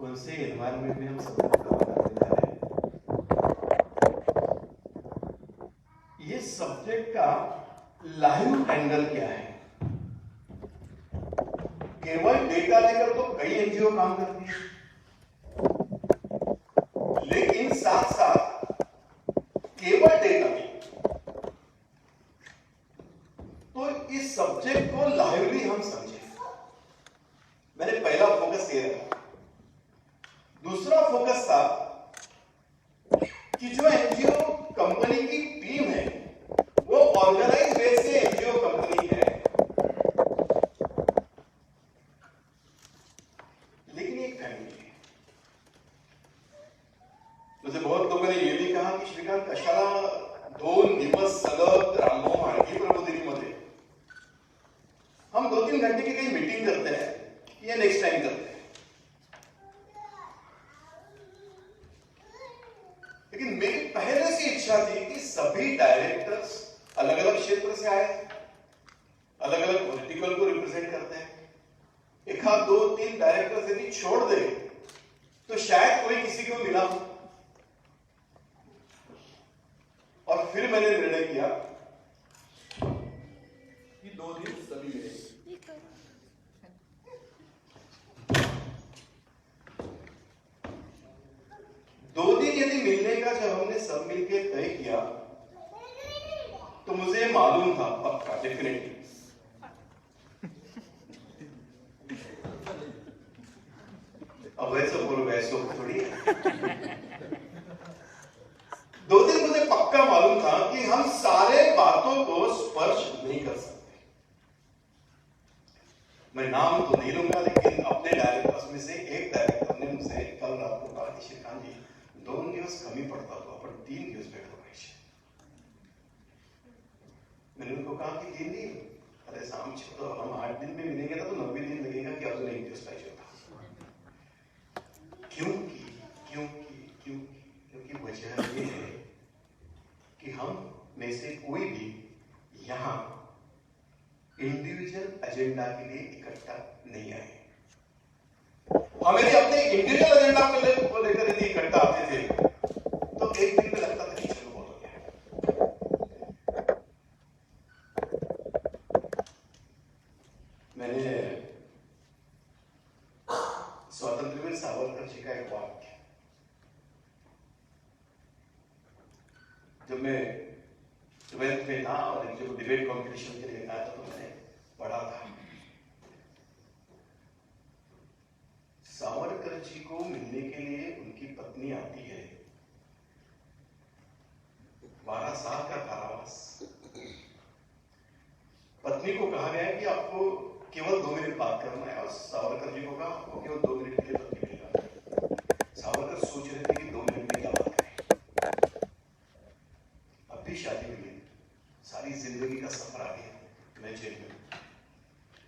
कौन से environment में हम सब लोग काम करने जा रहे हैं, ये सब्जेक्ट का लाइव एंगल क्या है। केवल डेटा लेकर तो कई एनजीओ काम करती है, लेकिन साथ साथ केवल डेटा नहीं, तो इस सब्जेक्ट को लाइवली हम समझे। मैंने पहला फोकस ये रखा। दूसरा फोकस था कि जो एनजीओ कंपनी की टीम है वो ऑर्गेनाइज वे से एनजीओ कंपनी है, लेकिन एक फैमिली है। मुझे बहुत लोगों ने यह भी कहा कि श्रीकांत कशाला 2 दिवस सलग रामभाऊ माळगी प्रबोधिनीमध्ये हम 2-3 घंटे की कहीं मीटिंग करते हैं, ये नेक्स्ट टाइम करते हैं। लेकिन मेरी पहले से इच्छा थी कि सभी डायरेक्टर्स अलग अलग क्षेत्र से आए, अलग अलग वर्टिकल को रिप्रेजेंट करते हैं। 1, 2, 3 डायरेक्टर्स यदि छोड़ दे तो शायद कोई किसी को मिला हो। और फिर मैंने निर्णय किया कि 2 दिन सभी मिलेंगे। 2 दिन यदि मिलने का जब हमने सब मिलकर तय किया तो मुझे मालूम था पक्का, डेफिनेटली, अब वैसे बोलो वैसे थोड़ी है। 2 दिन मुझे पक्का मालूम था कि हम सारे बातों को स्पर्श नहीं कर सकते। मैं नाम तो नहीं लूंगा, लेकिन अपने डायरेक्टर्स में से एक डायरेक्टर ने मुझे कल रात को कहा कि श्रीकांत जी 2 दिवस कमी पड़ता तो अपन 3 दिवस बैठो। मैंने उनको कहा कि 3 दिन, अरे शाम छोड़ो, हम 8 दिन में मिलेंगे तो 90 दिन लगेगा कि अजून 1 दिवस पाहिजे होता। क्योंकि वजह ये है कि हम में से कोई भी यहां इंडिविजुअल एजेंडा के लिए इकट्ठा नहीं आए। हम यदि अपने इंडिविजुअल एजेंडा को लेकर यदि इकट्ठा आते थे तो एक दिन में लगता था कि चलो बहुत हो गया। मैंने स्वतंत्रवीर सावरकर जी का एक वाक्य, जब मैं 12th में था और जब डिबेट कॉम्पिटिशन के लिए आया था तो मैंने पढ़ा था। सावरकर जी को मिलने के लिए उनकी पत्नी आती है, 12 साल का कारावास। पत्नी को कहा गया कि आपको केवल 2 मिनट बात करना है, और सावरकर जी को कहा आपको केवल 2 मिनट के लिए पत्नी मिलेगा। सावरकर सोच रहे थे कि 2 मिनट में क्या बात करें। अब भी शादी हुई है, सारी जिंदगी का सफर आ गया, मैं जेल में,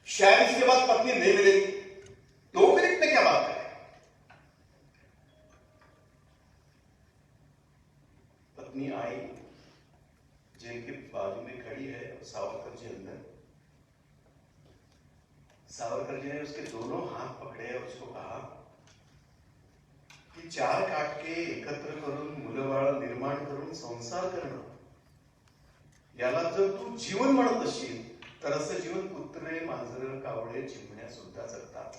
शायद इसके बाद पत्नी नहीं मिलेगी, 2 मिनट में क्या बात करें। पत्नी आई, जेल के बाजू में खड़ी है, सावरकर जी अंदर। सावरकर जी ने उसके दोनों हाथ पकड़े और उसको कहा की 4 काटके एकत्र करून मुलं बाळ निर्माण करून संसार करणं, याला जर तू जीवन म्हणत असशील तर असं जीवन कुत्रे, मांजरं, कावळे, चिमण्या सुद्धा जगतात।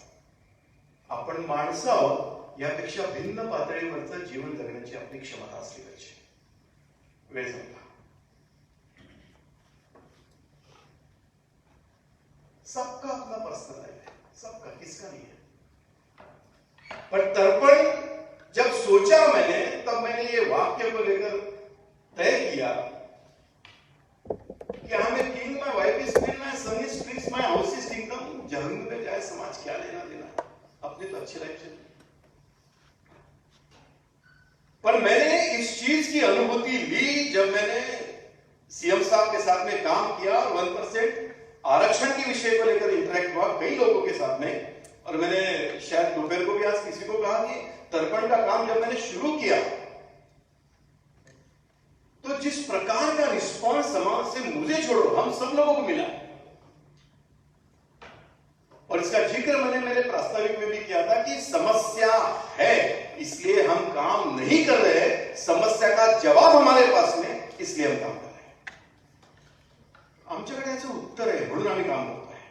आपण माणसं आहोत, यापेक्षा भिन्न पातळीवरचं जीवन जगण्याची आपली क्षमता असली पाहिजे। वेळ संपला। सबका अपना पर्सनल लाइफ है, सबका, किसका नहीं है। पर तर्पण जब सोचा मैंने, तब मैंने ये वाक्य को लेकर तय किया कि हमें king, my wife is queen, my son is Prince, my house is kingdom. जहन्नुम में जाए समाज, क्या लेना देना, अपनी तो अच्छी लाइफ चले। पर मैंने इस चीज की अनुभूति ली जब मैंने सीएम साहब के साथ में काम किया और 1% आरक्षण के विषय को लेकर इंटरेक्ट हुआ कई लोगों के साथ में। और मैंने शायद दोपहर को भी आज किसी को कहा कि तर्पण का काम जब मैंने शुरू किया तो जिस प्रकार का रिस्पॉन्स समाज से मुझे छोड़ो हम सब लोगों को मिला, और इसका जिक्र मैंने मेरे प्रास्ताविक में भी किया था कि समस्या समस्या का जवाब हमारे पास में, इसलिए हम काम कर रहे हैं. आमच्याकडे याचं उत्तर आहे म्हणून आम्ही काम करतो आहे.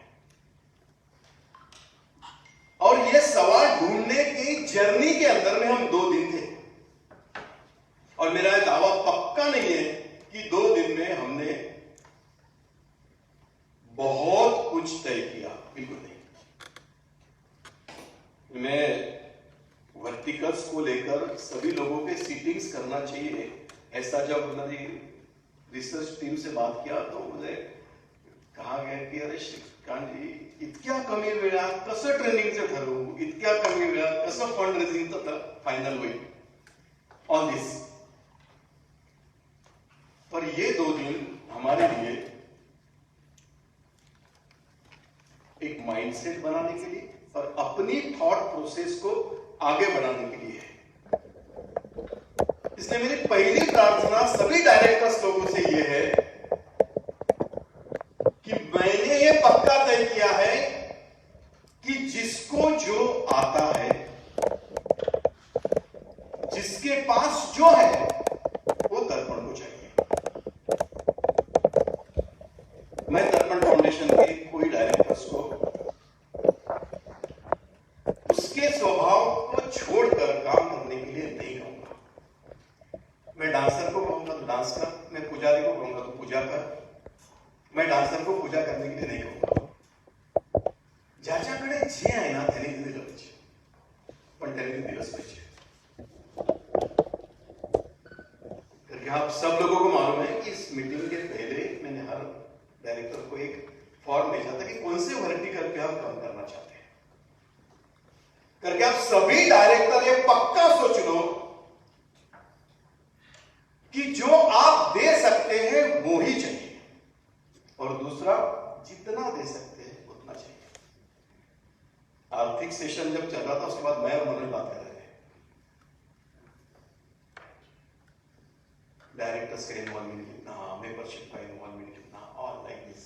और ये सवाल ढूंढने की जर्नी के अंदर में हम 2 दिन थे. और मेरा दावा पक्का नहीं है कि 2 दिन में हमने बहुत कुछ तय किया, बिल्कुल नहीं. मैं वर्टिकल्स को लेकर सभी लोगों के सीटिंग्स करना चाहिए, ऐसा जब हमारी रिसर्च टीम से बात किया तो मुझे कहा गया की अरे श्रीकांत जी, इतक्या कमी वेळात कसं ट्रेनिंगचं ठरवू, इतक्या कमी वेळात कसं फंड रेझिंगचं फायनल होईल ऑन दिस. पर ये 2 दिन हमारे लिए एक माइंडसेट बनाने के लिए और अपनी थॉट प्रोसेस को आगे बढ़ाने के लिए है. इसलिए मेरी पहली प्रार्थना सभी डायरेक्टर्स लोगों से यह है कि मैंने ये पक्का तय किया है कि जिसको जो आता है, जिसके पास जो है वो दर्पण को चाहिए. मैं दर्पण फाउंडेशन के कोई डायरेक्टर्स को उसके स्वभाव को छोड़कर काम करने के लिए नहीं कहूंगा. मैं डांसर को कहूंगा तो डांस कर, मैं पुजारी को कहूंगा तो पूजा कर. मैं डांसर को पूजा करने के लिए नहीं कहूंगा. ज्याच्याकडे जे आहे ना त्याने दिलं पाहिजे, पण त्याने दिलंच पाहिजे. क्योंकि आप सब लोगों को मालूम है कि इस मीटिंग के पहले मैंने हर डायरेक्टर को एक फॉर्म भेजा था कि कौन से वर्टिकल पे आप काम करना चाहते हैं. करके आप सभी डायरेक्टर ये पक्का सोच लो कि जो आप दे सकते हैं वो ही चाहिए, और दूसरा जितना दे सकते हैं उतना चाहिए. आर्थिक सेशन जब चल रहा था उसके बाद मैं और मनोज बात कर रहे थे, डायरेक्टर्स का इन्वॉल्वमेंट कितना, मेंबरशिप का इन्वॉल्वमेंट कितना, और लाइक दिस.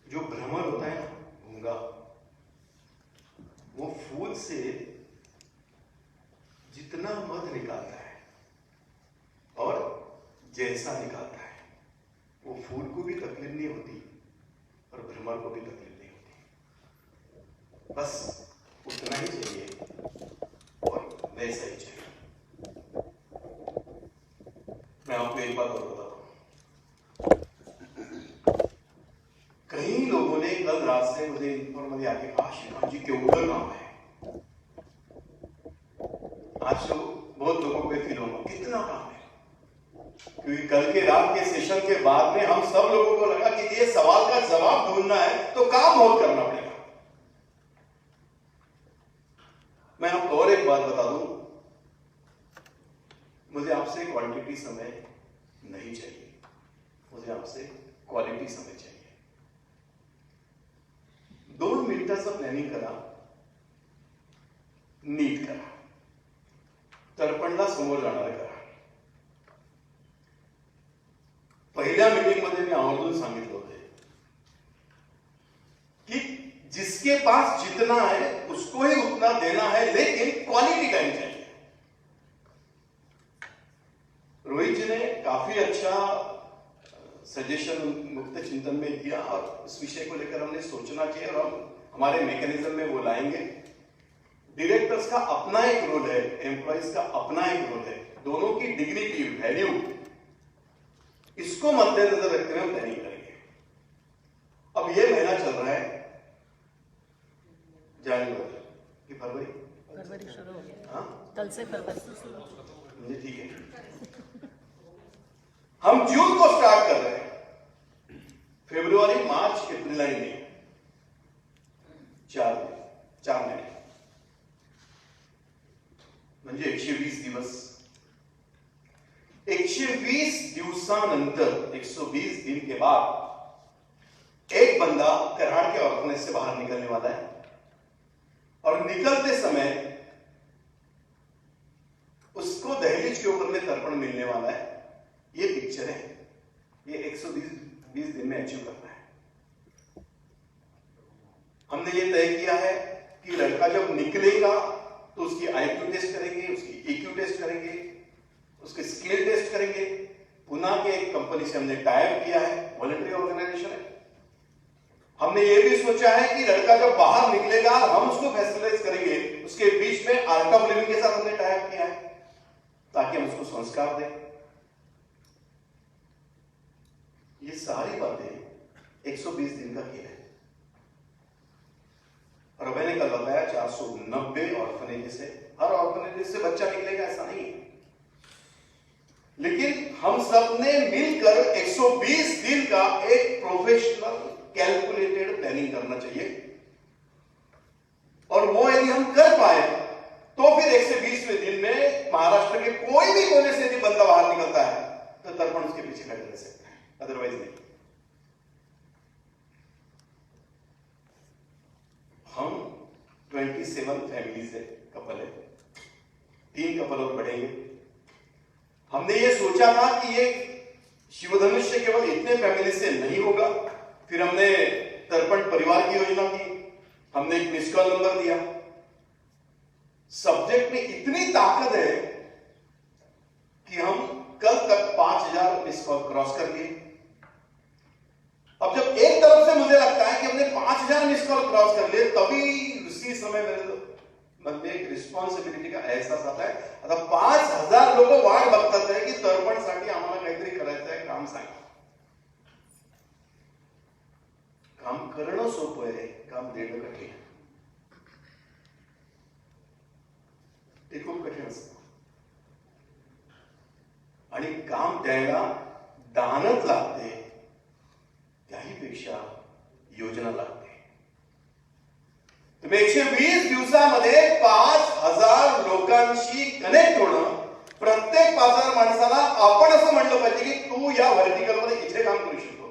जो भ्रमर होता है ना घूंगा, वो फूल से जितना मध निकालता है और जैसा निकालता है, वो फूल को भी तकलीफ नहीं होती और भ्रमर को भी तकलीफ नहीं होती. बस उतना ही चाहिए और वैसा ही चाहिए. मैं आपको एक बात और बताता हूं. कई लोगों ने कल रात से मुझे इन्फॉर्म आके कहा, श्रीकांत जी केवढं काम है. आज तो बहुत लोगों को फील होगा कितना काम है, क्योंकि कल के रात के सेशन के बाद में हम सब लोगों को लगा कि ये सवाल का जवाब ढूंढना है तो काम बहुत करना पड़ेगा. मैं आपको और एक बात बता दूं, मुझे आपसे क्वांटिटी समय नहीं चाहिए, मुझे आपसे क्वालिटी समय चाहिए. 2 मिनिटाचं प्लॅनिंग करा, नीट करा, दर्पणला समोर जाणार करा. पहिल्या मीटिंग मध्ये मी आवर्जून सांगितलं होतं कि जिसके पास जितना है उसको ही उतना देना है, लेकिन क्वालिटी टाइम चाहिए. रोहित जी ने काफी अच्छा सजेशन मुक्त चिंतन में दिया और इस विषय को लेकर हमने सोचना चाहिए और हम हमारे मैकेनिज्म में वो लाएंगे. डायरेक्टर्स का अपना एक रोल है, एम्प्लॉइज का अपना एक रोल है, दोनों की डिग्निटी वैल्यू, इसको मद्देनजर रखते हुए हम प्लानिंग करेंगे. अब ये महीना चल रहा है जनवरी कि फरवरी शुरू हो गया. हाँ, कल से फरवरी मुझे ठीक है. हम जून को स्टार्ट कर रहे हैं, फरवरी, मार्च, अप्रैल, मई, 4 महीने म्हणजे 120 दिवस. 120 दिवसानंतर 120 दिन के बाद एक बंदा कराड़ के ऑर्फनेज से बाहर निकलने वाला है और निकलते समय उसको दहलीज के ऊपर में तर्पण मिलने वाला है. ये पिक्चर है, ये 120 दिन में अचीव करना है. हमने ये तय किया है कि लड़का जब निकलेगा तो उसकी IQ टेस्ट करेंगे, उसकी EQ टेस्ट करेंगे, उसके स्किल टेस्ट करेंगे। पुणे के एक कंपनी से हमने टाइप किया है, वॉलंटरी ऑर्गेनाइजेशन है। हमने ये भी सोचा है कि लड़का जब बाहर निकलेगा हम उसको फैसिलिटाइज करेंगे, उसके बीच में आर्ट ऑफ लिविंग के साथ हमने टाइप किया है ताकि हम उसको संस्कार दें। ये सारी बातें 120 दिन का खेल है। और मैंने कल बताया 490 ऑर्फनेज से, हर ऑर्फनेज से बच्चा निकलेगा ऐसा नहीं है, लेकिन हम सब ने मिलकर 120 दिन का एक प्रोफेशनल कैलकुलेटेड प्लानिंग करना चाहिए। और वो यदि हम कर पाए तो फिर 120वें दिन में महाराष्ट्र के कोई भी कोने से यदि बंदा बाहर निकलता है तो तर्पण उसके पीछे खड़े रह सकते हैं, अदरवाइज नहीं। हम 27 फैमिली से कपल है, 3 कपल और बढ़ेंगे। हमने ये सोचा था कि ये शिवधनुष्य केवल इतने फैमिली से नहीं होगा। फिर हमने तर्पण परिवार की योजना की, हमने एक मिस कॉल नंबर दिया। सब्जेक्ट में इतनी ताकत है कि हम कल तक 5000 मिस कॉल क्रॉस कर लिए। अब जब एक तरफ से मुझे लगता है कि हमने 5000 मिस कॉल क्रॉस कर लिए, तभी उसी समय मेरे मन में एक रिस्पॉन्सिबिलिटी का एहसास आता है। आता 5000 लोक वाट बघतात आहे की तर्पणसाठी आम्हाला काहीतरी करायचं आहे, काम सांगा। काम करणं सोपं आहे, काम देणं कठीण आहे, ते खूप कठीण असतं। आणि काम द्यायला दानच लागते, त्याहीपेक्षा योजना लागते। तुम्ही 120 दिवसामध्ये 5000 लोकांशी कनेक्ट होणं, प्रत्येक 5000 माणसाला आपण असं म्हणलं पाहिजे की तू या व्हर्टिकल मध्ये इथे काम करू शकतो,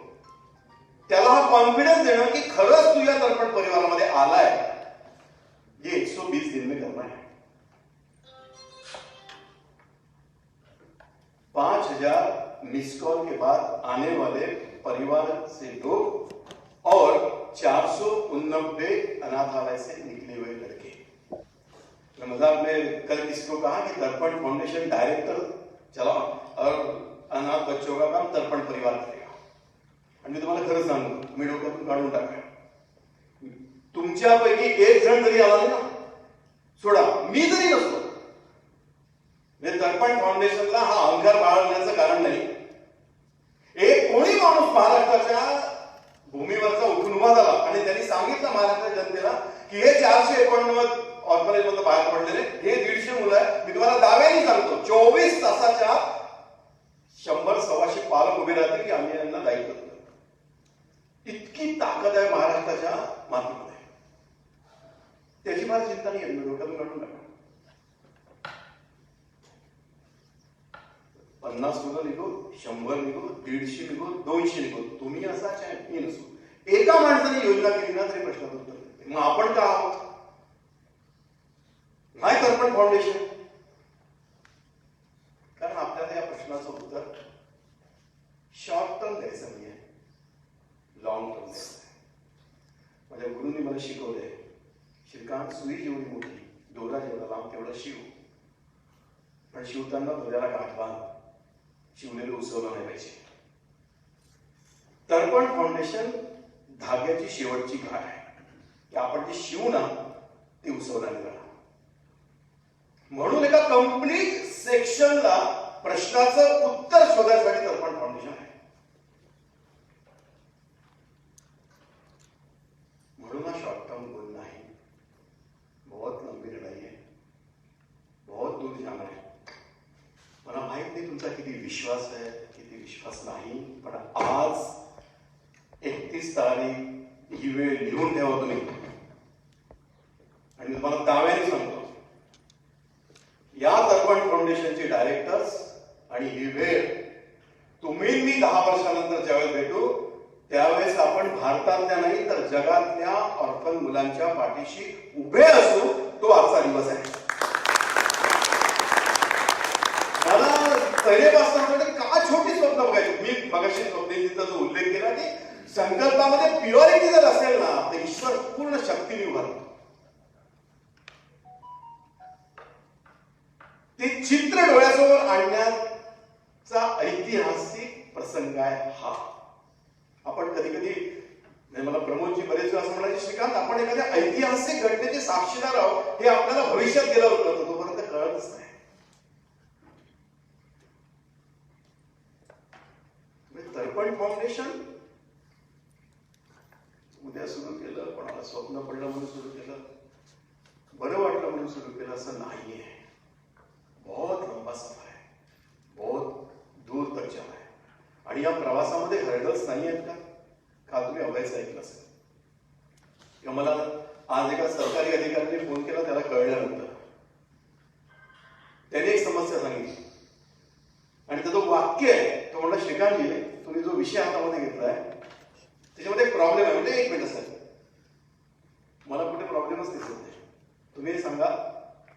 त्याला हा कॉन्फिडन्स देणं की खरंच तू या तर्पण परिवारामध्ये आलाय। ये 120 दिन में करना है। 5000 मिस कॉल के बाद आने वाले परिवार से लोग और 489 अनाथालय से निकले हुए लड़के। मैं मजाक में कल किसी को कहा कि तर्पण फाउंडेशन डायरेक्टर चला और अनाथ बच्चों का काम तर्पण परिवार करेगा। आणि मी तुम्हाला खरं सांगू, मी डोक्यातून काढून टाका, तुमच्यापैकी एक जण जरी आला ना, सोडा मी जरी नसतो, तर्पण फाउंडेशनला हा अहंकार बाळगण्याचं कारण नाही। एक कोणी माणूस महाराष्ट्राच्या भूमीवरचा उठून उभा झाला आणि त्यांनी सांगितलं महाराष्ट्राच्या जनतेला की हे 489 ऑर्फनेज मधून बाहेर पडलेले हे 150 मुलं आहे, मी तुम्हाला दाव्याने सांगतो 24 तासाच्या 100-125 पालक उभे राहतील की आम्ही यांना दायित्व देतो। इतकी ताकद आहे महाराष्ट्राच्या मातीमध्ये, त्याची मला चिंता नाही आहे, मी डोक्यातून काढून टाका। 50 मुलं निघो, 100 निघो, 150 निघो, 200 निघो, तुम्ही असा चॅम्पियन असो, एका माणसाने योजना केली ना तरी प्रश्नाचं उत्तर देते। मग आपण का आहोत? नाही तर्पण फाउंडेशन, कारण आपल्याला या प्रश्नाचं उत्तर शॉर्ट टर्म द्यायचं नाहीये, लॉंग टर्म द्यायचं आहे। माझ्या गुरुंनी मला शिकवलंय, श्रीकांत सुई जेवढी मोठी, दोरा जेवढा लांब तेवढा शिव, पण शिवताना दोऱ्याला गाठ बांध, शिवलेलं उसवलं नाही पाहिजे। तर्पण फाउंडेशन धाग्याची शेवटची घाट आहे की आपण जे शिवू ना ते उसवलं नाही जाणार। म्हणून एका कंप्लीट सेक्शनला प्रश्नाचं उत्तर शोधण्यासाठी तर्पण फाउंडेशन आहे। म्हणून हा शॉर्ट टर्म गोल नाही, बहुत लंबी लढाई है, बहुत दूर जाना है। मला माहित नाही तुमचा किती विश्वास आहे, किती विश्वास नाही, पण आज 31 तारीख ही वेळ लिहून ठेवा तुम्ही। आणि तुम्हाला दाव्याने सांगतो, या तर्पण फाउंडेशनचे डायरेक्टर्स आणि ही वेळ तुम्ही मी 10 वर्षानंतर ज्यावेळेस भेटू त्यावेळेस आपण भारतातल्या नाही तर जगातल्या ऑर्फन मुलांच्या पाठीशी उभे असू, तो आजचा दिवस आहे। मला पहिलेपासून का छोटी स्वप्न बघायची, मी मगाशी स्वप्नेचा जो उल्लेख केला की संकल्पामध्ये प्युरिटी जर असेल ना तर ईश्वर पूर्ण शक्तीने उभारतो। ते चित्र डोळ्यासमोर आणण्याचा ऐतिहासिक प्रसंग आहे हा. आपण कधी कधी मला प्रमोदजी बरेच वेळा असं म्हणायचे, श्रीकांत आपण एखाद्या ऐतिहासिक घटनेचे साक्षीदार आहोत हे आपल्याला भविष्यात गेलं होतं तोपर्यंत कळतच नाही. तर्पण फाउंडेशन उद्या सुरू केलं, कोणाला स्वप्न पडलं म्हणून सुरू केलं, बरं वाटलं म्हणून सुरू केलं असं नाहीये. बहुत लंबा सफर आहे, बहुत दूर तक जाना है. आणि या प्रवासामध्ये हर्डल्स नाही आहेत का तुम्ही अभयच ऐकलं असेल किंवा मला आज एका सरकारी अधिकाऱ्याने फोन केला, त्याला कळल्यानंतर त्याने एक समस्या सांगितली आणि त्याचं वाक्य आहे, तो म्हणला श्रीकांतजी तुम्ही जो विषय हातामध्ये घेतलाय त्याच्यामध्ये एक प्रॉब्लेम आहे. म्हणजे एक मिनिट सर, मला कुठे प्रॉब्लेमच दिसत नाही, तुम्ही हे सांगा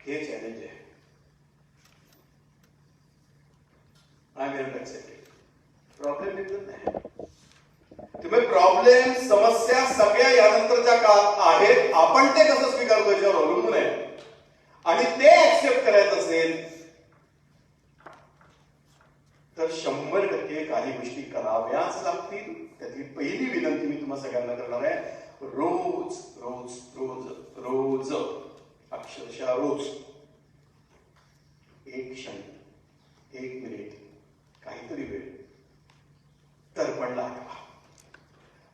हे चॅलेंज आहे. I am not accepted. Problem निघत नाही. तुम्ही प्रॉब्लेम समस्या सगळ्या यानंतरच्या काळात आहेत, आपण ते कसं स्वीकारतो याच्यावर अवलंबून आहे. आणि ते ऍक्सेप्ट करायचं असेल तर 100% काही गोष्टी कराव्याच लागतील. त्यातली पहिली विनंती मी तुम्हा सगळ्यांना करणार आहे, रोज रोज रोज रोज अक्षरशः रोज एक क्षण, एक मिनिट, काहीतरी वेळ तर्पणला आठवा.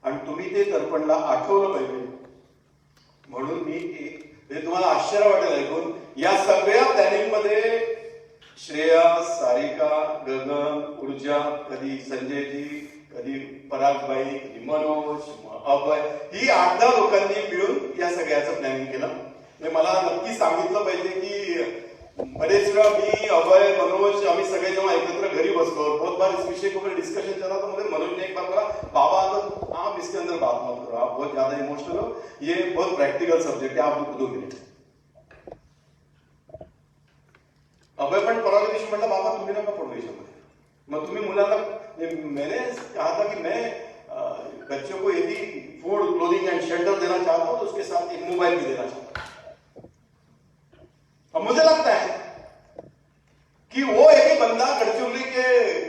आणि तुम्ही ते तर्पणला आठवलं पाहिजे म्हणून मी म्हणजे तुम्हाला आश्चर्य वाटेल ऐकून, या सगळ्या प्लॅनिंग मध्ये श्रेया, सारिका, गगन, ऊर्जा, कधी संजयजी, कधी परागबाई, कधी मनोज, अभय, ही 8-10 लोकांनी मिळून या सगळ्याचं प्लॅनिंग केलं. म्हणजे मला नक्की सांगितलं पाहिजे की बरेच वेळा मी, अभय, मनोज, आम्ही सगळे जेव्हा एकत्र घरी बसतो बहुत बार इस विषय को डिस्कशन चला, तो मुझे मनोज ने एक बार बोला, बाबा तो आप इसके अंदर बात मत करो, आप बहुत ज्यादा इमोशनल हो, ये बहुत प्रैक्टिकल सब्जेक्ट है, आप 2 मिनिट. अभय पण परवा दिवशी म्हटलं, बाबा तुम्ही नका पडू याच्यामध्ये, मग तुम्ही मुलांना, मैंने कहा था कि मैं बच्चों को यदि फूड, क्लोथिंग एंड शेल्टर देना चाहता हूं तो उसके साथ एक मोबाइल भी देना चाहता हूं. अब मुझे लगता है कि वो एक बंदा गढ़चिरौली के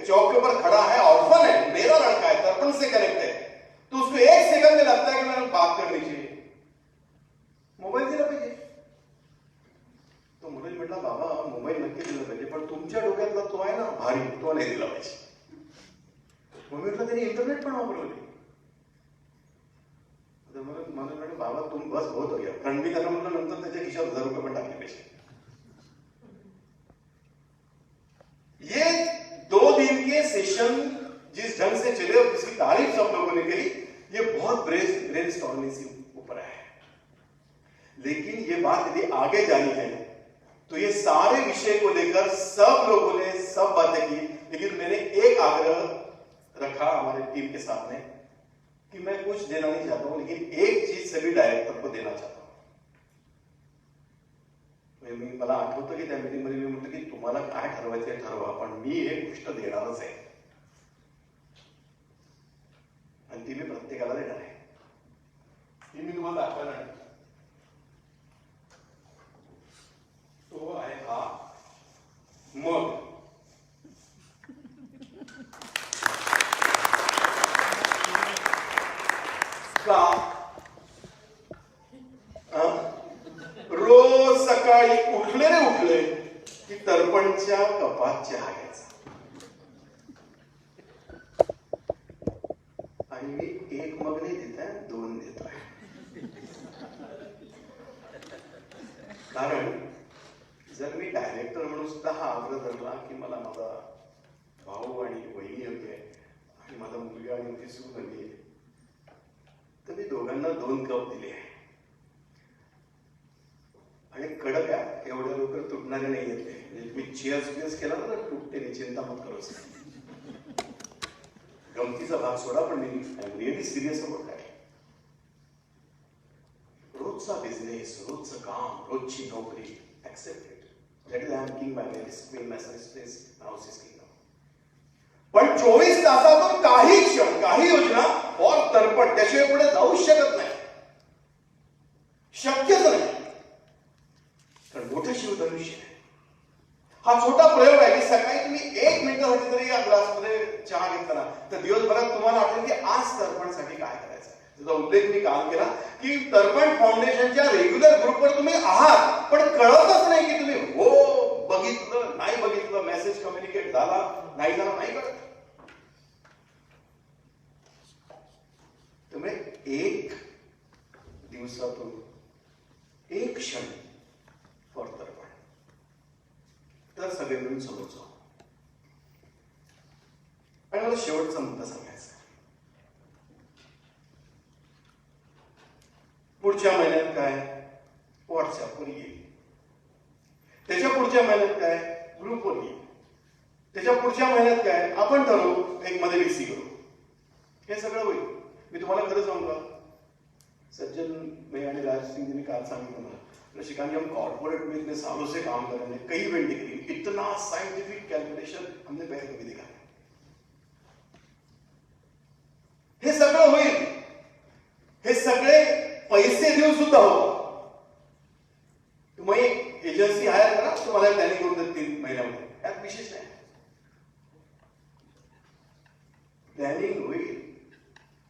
चौक के ऊपर खड़ा है, ऑर्फन है, मेरा लड़का है, तर्पण से कनेक्ट है, तो उसको 1 सेकंड में लगता है कि मैंने बात करनी चाहिए, मोबाईल दिला पाहिजे. तो मुलं म्हटला, बाबा मोबाईल नक्की दिला पाहिजे, पण तुमच्या डोक्यातला तो आहे ना भारी, तो नाही दिला पाहिजे. मग म्हटलं त्यांनी इंटरनेट पण वापरवली. मला म्हटलं, बाबा तुम बस बहुत हो गया. कारण मी त्यांना म्हटलं नंतर त्याच्या खिशात 1000 रुपये पण टाकले पाहिजे. ये 2 दिन के सेशन जिस ढंग से चले और जिसकी तारीफ सब लोगों ने करी, ये बहुत ब्रेनस्टॉर्मिंग से ऊपर है. लेकिन ये बात यदि आगे जानी है तो ये सारे विषय को लेकर सब लोगों ने सब बातें की, लेकिन मैंने एक आग्रह रखा हमारे टीम के साथ में कि मैं कुछ देना नहीं चाहता हूं, लेकिन एक चीज सभी डायरेक्टर को देना चाहता हूं. मला आठवतं की त्या मीटिंग मध्ये मी म्हटलं की तुम्हाला काय ठरवायचंय ठरवा, पण मी एक गोष्ट देणारच आहे आणि ती मी प्रत्येकाला देणार आहे. ती मी तुम्हाला दाखवायला नाही. तो आहे हा मग. का रोज सकाळी उठले की तर्पणच्या कपात चहा घ्यायचा आणि मी 1 मग नाही देत आहे, 2 देतोय. कारण जर मी डायरेक्टर म्हणून सुद्धा हा आग्रह धरला की मला माझा भाऊ आणि वहिनी होते आणि माझा मुलगा आणि मोठी सून हवी आहे, तर मी दोघांना 2 कप दिले आहे. आणि कडक आहे, एवढ्या लवकर तुटणारे नाही येते. मी चेअर्स केला ना तुटते नाही, चिंता मत करू. गमतीचा भाग सोडा, पण मी रिअली सिरियस अबाउट दॅट. रोजचा बिझनेस, रोजचं काम, रोजची नोकरी, accept it. That is I am king my queen my service house is kingdom. पण 24 तासातून काही क्षण, काही योजना और तर्पण त्याशिवाय पुढे जाऊ शकत नाही, शक्यच नाही. कारण मोठं शिवधनुष्य आहे. हा छोटा प्रयोग आहे की सकाळी तुम्ही 1 मिनिटासाठी जरी या ग्लासमध्ये चहा घेतला ना तर दिवसभरात तुम्हाला आठवेल की आज तर्पणसाठी काय करायचं. त्याचा उल्लेख मी काल केला की तर्पण फाउंडेशनच्या रेग्युलर ग्रुपवर तुम्ही आहात पण कळतच नाही की तुम्ही हो बघितलं नाही बघितलं, मेसेज कम्युनिकेट झाला नाही झाला नाही कळत. त्यामुळे 1 दिवसातून 1 क्षण फॉर तर्पण, तर सगळे मिळून समोर जाऊ. आणि मला शेवटचा मुद्दा सांगायचा. पुढच्या महिन्यात काय व्हॉट्सअपवर येईल, त्याच्या पुढच्या महिन्यात काय ग्रुपवर येईल, त्याच्या पुढच्या महिन्यात काय आपण ठरवू एक मध्ये VC करू. हे सगळं होईल. मी तुम्हाला खरं सांगू का, सज्जन मैं आणि राज सिंह जी ने काल सांगितलं मला शिकांगी हम कॉर्पोरेट में इतने सालों से काम कर रहे हैं, कई वेंडी करी, इतना साइंटिफिक कैलकुलेशन हमने पहले कभी देखा नहीं. हे सगळं होईल. हे सगळे पैसे देऊन सुद्धा हो. तुम्ही एक एजन्सी हायर करा, तुम्हाला प्लॅनिंग करून देत 3 महिन्यामध्ये. यात विशेष नाही. प्लॅनिंग होईल,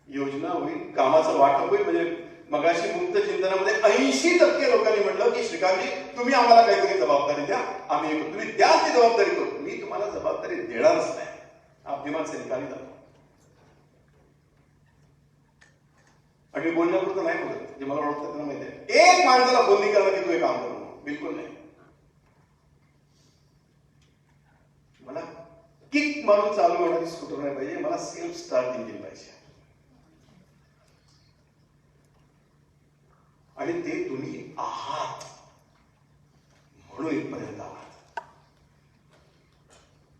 योजना होईल, कामाचं वाटप होईल. म्हणजे मगाशी मुक्त चिंतनामध्ये 80% लोकांनी म्हटलं की श्रीकांतजी तुम्ही आम्हाला काहीतरी जबाबदारी द्या, आम्ही येतो. तुम्ही द्या ती जबाबदारी करू, मी तुम्हाला जबाबदारी देणारच नाही. अभिमान से निकाली जातो. आणि मी बोलण्यापुरतं नाही बोलत, जे मला ओळखतं त्यांना माहिती आहे. एक माणसाला फोन नाही करणार की तू हे काम करू, बिलकुल नाही. मला किक मारून चालू होणारी स्कूटर नाही पाहिजे, मला सेल्फ स्टार्ट इंजिन पाहिजे. आणि ते तुम्ही आहात म्हणून इथपर्यंत आहात,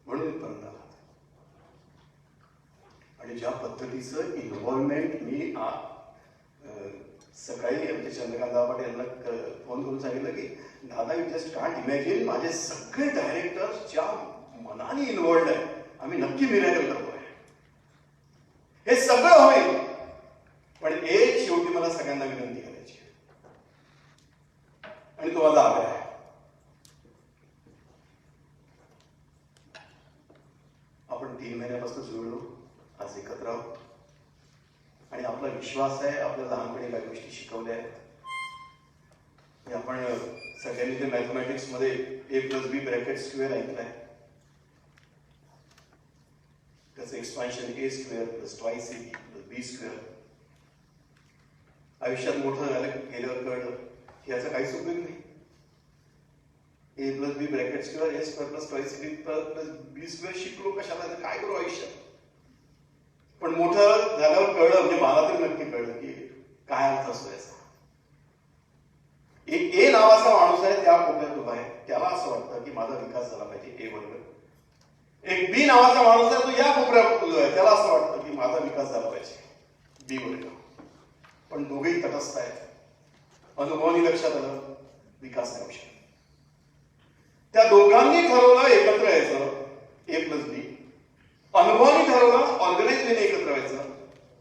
म्हणून इथपर्यंत आहात. आणि ज्या पद्धतीचं इन्व्हॉल्वमेंट मी सकाळी आमच्या चंद्रकांत दाभाडे यांना फोन करून सांगितलं की दादा यू जस्ट कांट इमॅजिन, माझे सगळे डायरेक्टर्स ज्या मनाने इन्व्हॉल्ड आहे, आम्ही नक्की मिरॅकल करतोय. हे सगळं होईल. पण एक शेवटी मला सगळ्यांना विनंती करायची आणि तो माझा आग्रह आहे. आपण 3 महिन्यापासून जुळलो, आज एकत्र आहोत. आणि आपला विश्वास आहे, आपल्याला लहानपणी काही गोष्टी शिकवल्या आहेत. आपण सगळ्यांनी जे मॅथमॅटिक्स मध्ये A+B ब्रॅकेट स्क्वेअर ऐकलाय, त्याचं एक्सपान्शन A² + 2AC + B². आयुष्यात मोठं झालं गेल्यावर कळलं की याचा काहीच उपयोग नाही. A+B bracket square A² + 2AC + B² शिकलो कशाला, काय करू आयुष्यात. पण मोठं झाल्यावर कळलं, म्हणजे मला तरी नक्की कळलं की काय अर्थ असतो याचा. एक A नावाचा माणूस आहे, त्या कोपऱ्यात उभा आहे, त्याला असं वाटतं की माझा विकास झाला पाहिजे A बरोबर. एक B नावाचा माणूस आहे, तो या कोपऱ्यात उभा आहे, त्याला असं वाटतं की माझा विकास झाला पाहिजे B बरोबर. पण दोघेही तटस्थ आहेत. अनुभवानी लक्षात आलं विकास नाही होऊ शकत. त्या दोघांनी ठरवलं एकत्र यायचं A+B. अनुभवानी ठरवलं ऑर्गनाइज वेने एकत्र व्हायचं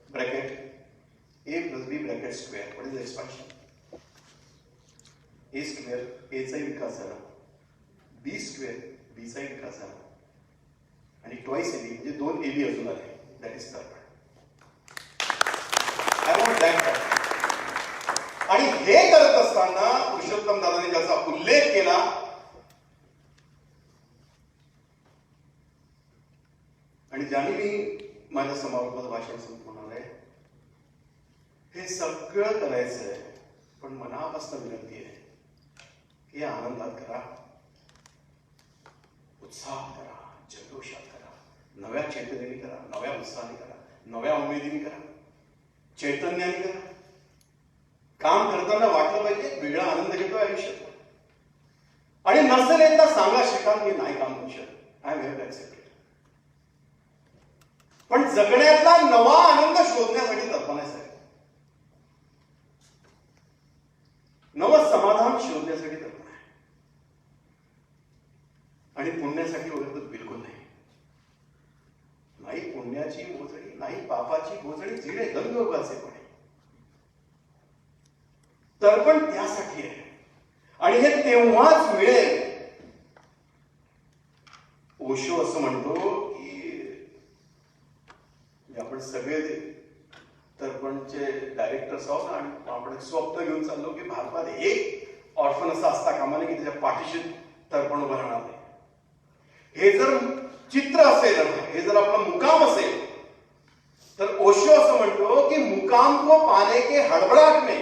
bracket A+B bracket square. What is expansion? A² Aचाही विकास झाला, B² Bचाही विकास झाला, आणि 2AC म्हणजे 2 AB अजून आले. दॅट इज तर्पण. I want that. आणि हे करत असताना पुरुषोत्तम दादाने ज्याचा उल्लेख केला, आणि ज्याने मी माझ्या समारोपाचं भाषण संपवणार आहे, हे सगळं करायचं आहे. पण मनापासून विनंती आहे की आनंदात करा, उत्साहात करा, जल्लोषात करा, नव्या चैतन्याने करा, नव्या उत्साहाने करा, नव्या उमेदीने करा, चैतन्याने करा. काम करताना वाटलं पाहिजे वेगळा आनंद घेतोय आयुष्यात. आणि नसेल एकदा सांगा श्रीकांत मी नाही काम करू शकत, आय एम हॅव ॲक्सेप्टेड. पण जगण्यातला नवा आनंद शोधण्यासाठी तत्पण आहे. नवं समाधान शोधण्यासाठी तत्पण आहे. आणि पुण्यासाठी वगैरे तर बिलकुल नाही. नाही पुण्याची मोजणी, नाही पापाची मोजणी, जिणे गंगोबाचे पण. तर्पण त्यासाठी आहे. आणि हे तेव्हाच मिळेल ओशो असं म्हणतो की आपण सगळे तर्पणचे डायरेक्टर्स आहोत आणि आपण एक स्वप्न घेऊन चाललो की भारतात एक ऑर्फन असा असता कामा नये की त्याच्या पाठीशी तर्पण उभं राहणार नाही. हे जर चित्र असेल, हे जर आपला मुकाम असेल, तर ओशो असं म्हणतो की मुकाम को पाने के हड़बड़ाहट में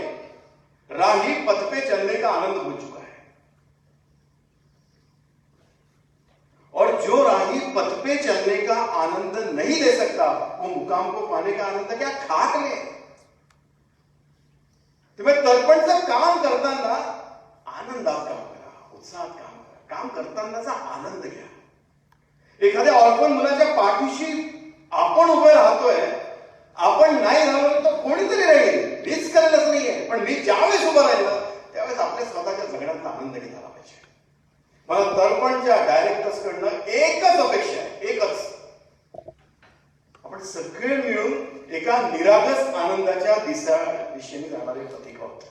राही पथ पे चलने का आनंद हो चुका है. और जो राही पथ पे चलने का आनंद नहीं ले सकता वो मुकाम को पाने का आनंद क्या खाक ले. तुम्ही तर्पणचं काम करताना आनंदात काम करा, उत्साहात काम करा. काम करतानाचा आनंद घ्या. एखाद्या ऑर्फन मुलाच्या पाठीशी आपण उभे राहतोय, आपण नाही राहिलो तर कोणीतरी राहील, मीच करायलाच नाहीये. पण मी ज्यावेळेस उभं राहिलं त्यावेळेस आपल्या स्वतःच्या जगण्यातला आनंद घेतला पाहिजे. मला तर्पणच्या डायरेक्टर्स कडनं एकच अपेक्षा आहे, एकच. आपण सगळे मिळून एका निरागस आनंदाच्या दिशेने जाणारे प्रतीक आहोत.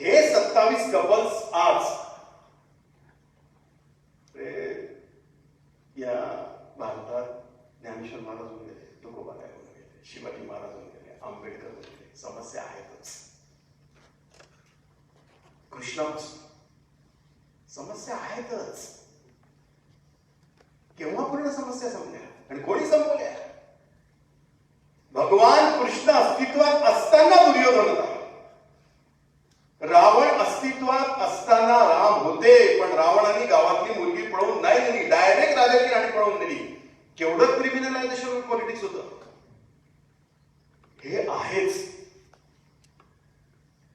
हे 27 कपल्स आज या भारतात ज्ञानेश्वर महाराज होऊन गेले, तुकोबाराय होऊन गेले, शिवाजी महाराज होऊन गेले, आंबेडकर होऊन गेले. समस्या आहेतच. कृष्णापासून समस्या आहेतच. केव्हा पूर्ण समस्या संपल्या आणि कोणी संपवल्या? भगवान कृष्ण अस्तित्वात असताना दुर्योधन होता. रावण अस्तित्वात असताना राम होते, पण रावणाने गावातली मुलगी पळवून नाही दिली, डायरेक्ट राजाची राणी पळवून दिली. केवढं क्रिमिनलायझेशन पॉलिटिक्स होतं. हे आहेच.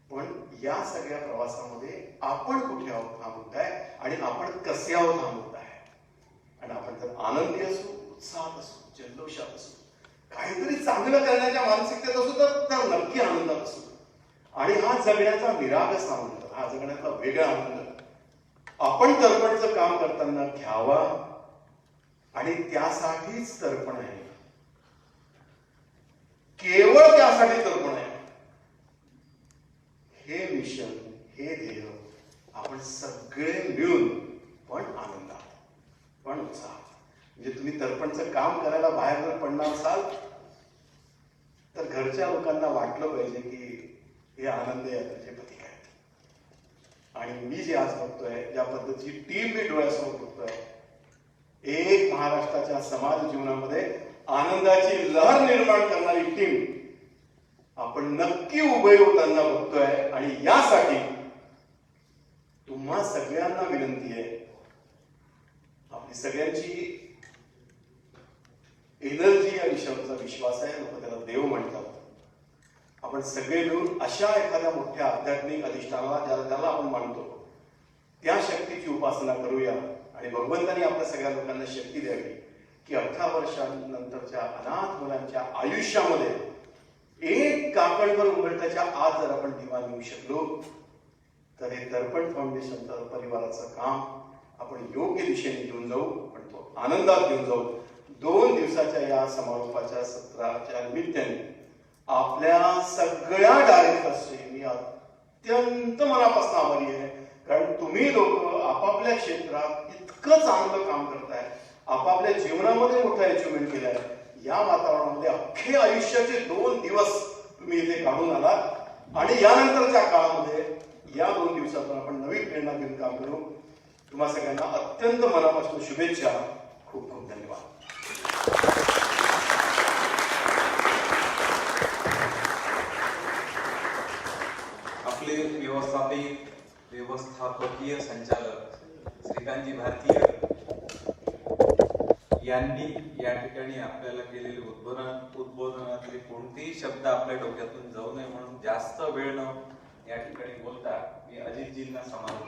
पण या सगळ्या प्रवासामध्ये आपण कुठे आहोत हा मुद्दा आहे आणि आपण कसे आहोत हा मुद्दा आहे. आणि आपण जर आनंदी असू, उत्साहात असू, जल्लोषात असू, काहीतरी चांगलं करण्याच्या मानसिकतेत असू तर नक्की आनंदात असू. आणि हा जगण्याचा निरागस आनंद, हा जगण्याचा वेगळा आनंद आपण तर्पणचं काम करताना घ्यावा. आणि त्यासाठीच तर्पण आहे, केवळ त्यासाठी तर्पण आहे. हे मिशन, हे ध्येय आपण सगळे मिळून पण आनंदात, पण उत्साहात. म्हणजे तुम्ही तर्पणचं काम करायला बाहेर जर पडणार असाल तर घरच्या लोकांना वाटलं पाहिजे की हे आनंद यात्रेचे प्रतीक आहेत. आणि मी जे आज बघतोय, ज्या पद्धतीची टीम मी डोळ्यासमोर बघतोय, एक महाराष्ट्राच्या समाज जीवनामध्ये आनंदाची लहर निर्माण करणारी टीम आपण नक्की उभे होताना बघतोय. आणि यासाठी तुम्हा सगळ्यांना विनंती आहे, आपली सगळ्यांची एनर्जी या विषयाचा विश्वास आहे, लोक त्याला देव म्हणतात. आपण सगळे मिळून अशा एखाद्या मोठ्या आध्यात्मिक अधिष्ठानाला ज्याला आपण मानतो त्या शक्तीची उपासना करूया. आणि भगवंतांनी आपल्या सगळ्या लोकांना शक्ती द्यावी की 18 वर्षांनंतरच्या अनाथ मुलांच्या आयुष्यामध्ये एक काकणभर उघडण्याच्या आत जर आपण दिवा नेऊ शकलो तर हे तर्पण फाउंडेशनचं परिवाराचं काम आपण योग्य दिशेने घेऊन जाऊ, पण तो आनंदात घेऊन जाऊ. 2 दिवसाच्या या समारोपाच्या सत्राच्या निमित्ताने आपल्या सगळ्या डायरेक्टर्सचे मी अत्यंत मनापासून आभारी आहे. कारण तुम्ही लोक आपापल्या क्षेत्रात इतकं चांगलं काम करताय, आपापल्या जीवनामध्ये मोठं अचिव्हमेंट केलंय. या वातावरणामध्ये अख्खे आयुष्याचे 2 दिवस तुम्ही इथे काढून आलात आणि यानंतरच्या काळामध्ये या 2 दिवसातून आपण नवी प्रेरणा घेऊन काम करू. तुम्हा सगळ्यांना अत्यंत मनापासून शुभेच्छा. खूप खूप धन्यवाद. आपले व्यवस्थापकीय संचालक श्रीकांतजी भारतीय यांनी या ठिकाणी आपल्याला केलेले उद्बोधनातले कोणतेही शब्द आपल्या डोक्यातून जाऊ नये म्हणून जास्त वेळ न या ठिकाणी बोलता मी अजितजींना समारोप